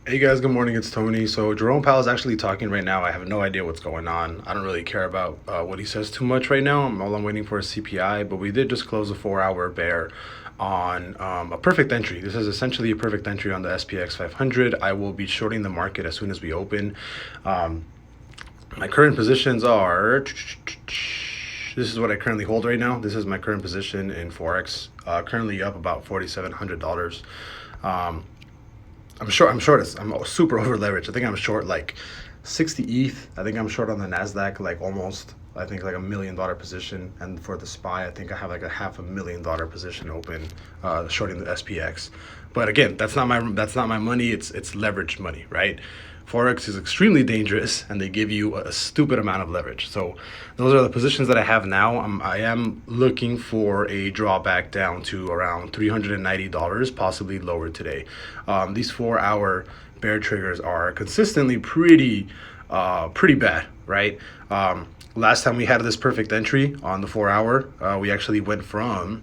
Hey guys, good morning. It's Tony. So Jerome Powell is actually talking right now. I have no idea what's going on. I don't really care about what he says too much right now. I'm waiting for a CPI, but we did just close a 4-hour bear on a perfect entry. This is essentially a perfect entry on the SPX 500. I will be shorting the market as soon as we open. My current positions are. This is what I currently hold right now. This is my current position in Forex. Currently up about $4,700. I'm short. I'm super over leveraged. I think I'm short like 60 ETH. I think I'm short on the NASDAQ like almost. I think like $1 million position, and for the SPY, I think I have like a $500,000 position open, shorting the SPX. But again, that's not my money. It's leveraged money, right? Forex is extremely dangerous, and they give you a stupid amount of leverage. So those are the positions that I have now. I am looking for a drawback down to around $390, possibly lower today. These 4-hour bear triggers are consistently pretty bad, right? Last time we had this perfect entry on the 4-hour, we actually went from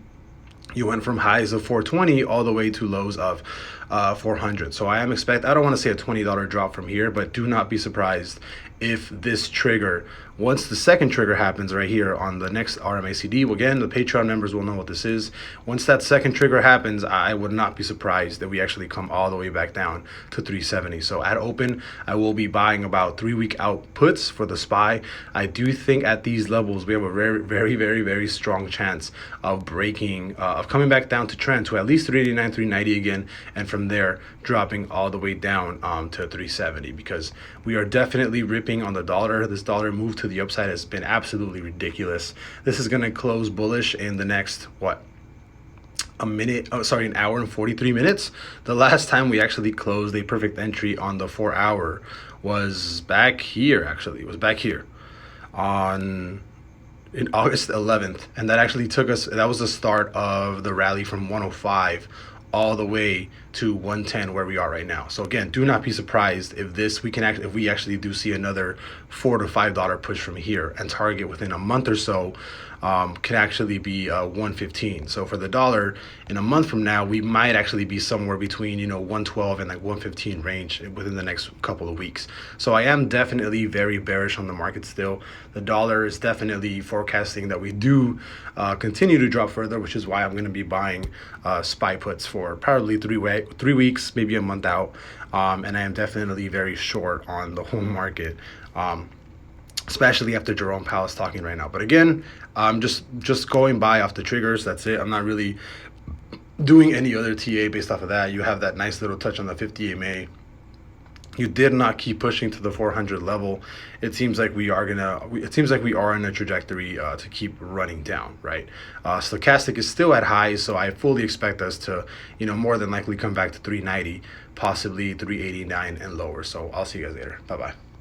highs of 420 all the way to lows of 400. So I don't want to say a $20 drop from here, but do not be surprised if this trigger, once the second trigger happens right here on the next RMACD, again, the Patreon members will know what this is. Once that second trigger happens, I would not be surprised that we actually come all the way back down to 370. So at open, I will be buying about 3-week outputs for the SPY. I do think at these levels, we have a very strong chance of breaking, of coming back down to trend to at least 389, 390 again, and from there dropping all the way down to 370, because we are definitely ripping on the dollar. This dollar move to the upside has been absolutely ridiculous. This is going to close bullish in the next an hour and 43 minutes. The last time we actually closed a perfect entry on the 4-hour was back here. Actually, it was back here in August 11th, and that actually that was the start of the rally from 105 all the way to 110 where we are right now. So again, do not be surprised if we actually do see another $4 to $5 push from here, and target within a month or so can actually be 115. So for the dollar, in a month from now, we might actually be somewhere between 112 and like 115 range within the next couple of weeks. So I am definitely very bearish on the market still. The dollar is definitely forecasting that we do continue to drop further, which is why I'm going to be buying SPY puts for probably 3 weeks, maybe a month out. And I am definitely very short on the whole market, especially after Jerome Powell is talking right now. But again, I'm just going by off the triggers. That's it. I'm not really doing any other TA based off of that. You have that nice little touch on the 50 EMA. You did not keep pushing to the 400 level. It seems like we are in a trajectory to keep running down, right? Stochastic is still at highs, so I fully expect us to, more than likely come back to 390, possibly 389 and lower. So I'll see you guys later. Bye bye.